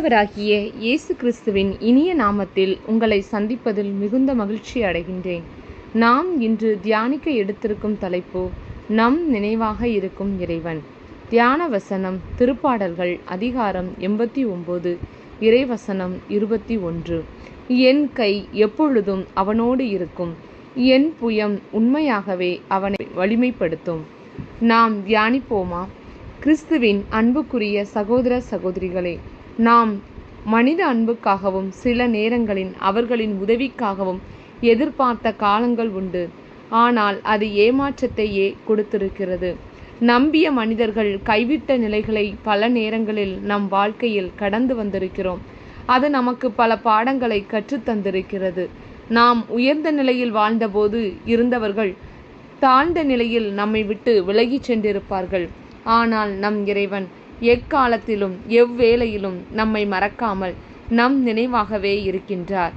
ஆண்டவராகிய இயேசு கிறிஸ்துவின் இனிய நாமத்தில் உங்களை சந்திப்பதில் மிகுந்த மகிழ்ச்சி அடைகின்றேன். நாம் இன்று தியானிக்க எடுத்திருக்கும் தலைப்பு நம் நினைவாக இருக்கும் இறைவன். தியான வசனம் திருப்பாடல்கள் அதிகாரம் 89 இறைவசனம் 21. என் கை எப்பொழுதும் அவனோடு இருக்கும், என் புயம் உண்மையாகவே அவனை வலிமைப்படுத்தும். நாம் தியானிப்போமா? கிறிஸ்துவின் அன்புக்குரிய சகோதர சகோதரிகளே, நாம் மனித அன்புக்காகவும் சில நேரங்களில் அவர்களின் உதவிக்காகவும் எதிர்பார்த்த காலங்கள் உண்டு. ஆனால் அது ஏமாற்றத்தையே கொடுத்திருக்கிறது. நம்பிய மனிதர்கள் கைவிட்ட நிலைகளை பல நேரங்களில் நம் வாழ்க்கையில் கடந்து வந்திருக்கிறோம். அது நமக்கு பல பாடங்களை கற்றுத்தந்திருக்கிறது. நாம் உயர்ந்த நிலையில் வாழ்ந்தபோது இருந்தவர்கள் தாழ்ந்த நிலையில் நம்மை விட்டு விலகி சென்றிருப்பார்கள். ஆனால் நம் இறைவன் எக்காலத்திலும் எவ்வேளையிலும் நம்மை மறக்காமல் நம் நினைவாகவே இருக்கின்றார்.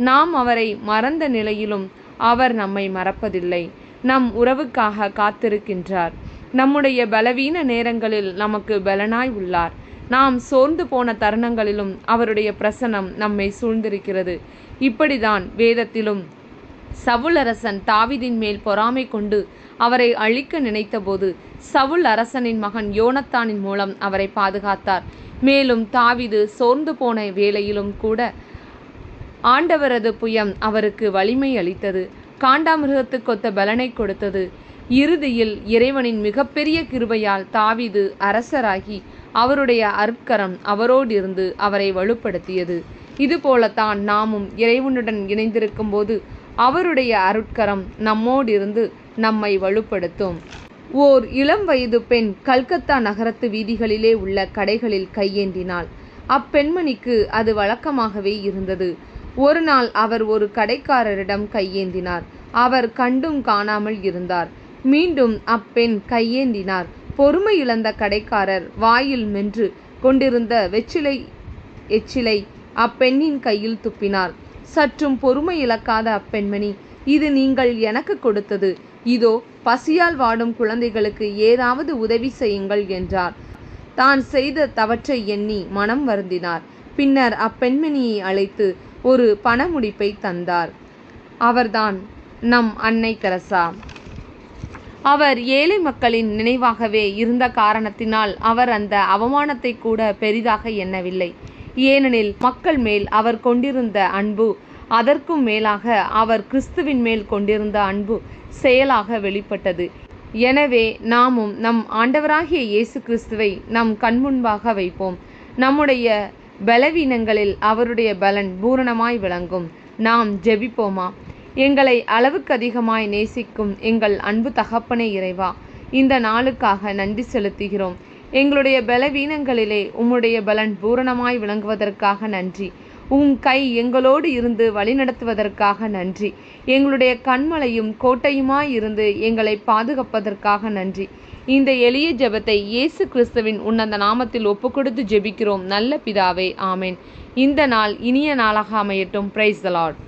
நாம் அவரை மறந்த நிலையிலும் அவர் நம்மை மறப்பதில்லை. நம் உறவுக்காக காத்திருக்கின்றார். நம்முடைய பலவீன நேரங்களில் நமக்கு பலனாய் உள்ளார். நாம் சோர்ந்து போன தருணங்களிலும் அவருடைய பிரசன்னம் நம்மை சூழ்ந்திருக்கிறது. இப்படிதான் வேதத்திலும் சவுல் அரசன் தாவீதின் மேல் பொறாமை கொண்டு அவரை அழிக்க நினைத்தபோது சவுல் அரசனின் மகன் யோனத்தானின் மூலம் அவரை பாதுகாத்தார். மேலும் தாவீது சோர்ந்து போன வேளையிலும் கூட ஆண்டவரது புயம் அவருக்கு வலிமை அளித்தது. காண்டாமிருகத்துக்கொத்த பலனை கொடுத்தது. இறுதியில் இறைவனின் மிகப்பெரிய கிருபையால் தாவீது அரசராகி அவருடைய அருட்கரம் அவரோடிருந்து அவரை வலுப்படுத்தியது. இதுபோலத்தான் நாமும் இறைவனுடன் இணைந்திருக்கும் போது அவருடைய அருட்கரம் நம்மோடிருந்து நம்மை வலுப்படுத்தும். ஓர் இளம் வயது பெண் கல்கத்தா நகரத்து வீதிகளிலே உள்ள கடைகளில் கையேந்தினாள். அப்பெண்மணிக்கு அது வழக்கமாகவே இருந்தது. ஒரு நாள் அவர் ஒரு கடைக்காரரிடம் கையேந்தினார். அவர் கண்டும் காணாமல் இருந்தார். மீண்டும் அப்பெண் கையேந்தினார். பொறுமை இழந்த கடைக்காரர் வாயில் மென்று கொண்டிருந்த எச்சிலை அப்பெண்ணின் கையில் துப்பினார். சற்றும் பொறுமை இழக்காத அப்பெண்மணி, இது நீங்கள் எனக்கு கொடுத்தது, இதோ பசியால் வாடும் குழந்தைகளுக்கு ஏதாவது உதவி செய்யுங்கள் என்றார். தான் செய்த தவற்றை எண்ணி மனம் வருந்தினார். பின்னர் அப்பெண்மணியை அழைத்து ஒரு பணமுடிப்பை தந்தார். அவர்தான் நம் அன்னை தெரசா. அவர் ஏழை மக்களின் நினைவாகவே இருந்த காரணத்தினால் அவர் அந்த அவமானத்தை கூட பெரிதாக எண்ணவில்லை. ஏனெனில் மக்கள் மேல் அவர் கொண்டிருந்த அன்பு, அதற்கும் மேலாக அவர் கிறிஸ்துவின் மேல் கொண்டிருந்த அன்பு செயலாக வெளிப்பட்டது. எனவே நாமும் நம் ஆண்டவராகிய இயேசு கிறிஸ்துவை நம் கண்முன்பாக வைப்போம். நம்முடைய பலவீனங்களில் அவருடைய பலன் பூரணமாய் விளங்கும். நாம் ஜெபிப்போமா? எங்களை அளவுக்கு அதிகமாய் நேசிக்கும் எங்கள் அன்பு தகப்பனே இறைவா, இந்த நாளுக்காக நன்றி செலுத்துகிறோம். எங்களுடைய பலவீனங்களிலே உம்முடைய பலன் பூரணமாய் விளங்குவதற்காக நன்றி. உம் கை எங்களோடு இருந்து வழிநடத்துவதற்காக நன்றி. எங்களுடைய கண்மலையும் கோட்டையுமாய் இருந்து எங்களை பாதுகாப்பதற்காக நன்றி. இந்த எளிய ஜெபத்தை இயேசு கிறிஸ்துவின் உன்னத நாமத்தில் ஒப்புக்கொடுத்து ஜெபிக்கிறோம் நல்ல பிதாவே, ஆமேன். இந்த நாள் இனிய நாளாக அமையட்டும். Praise the Lord.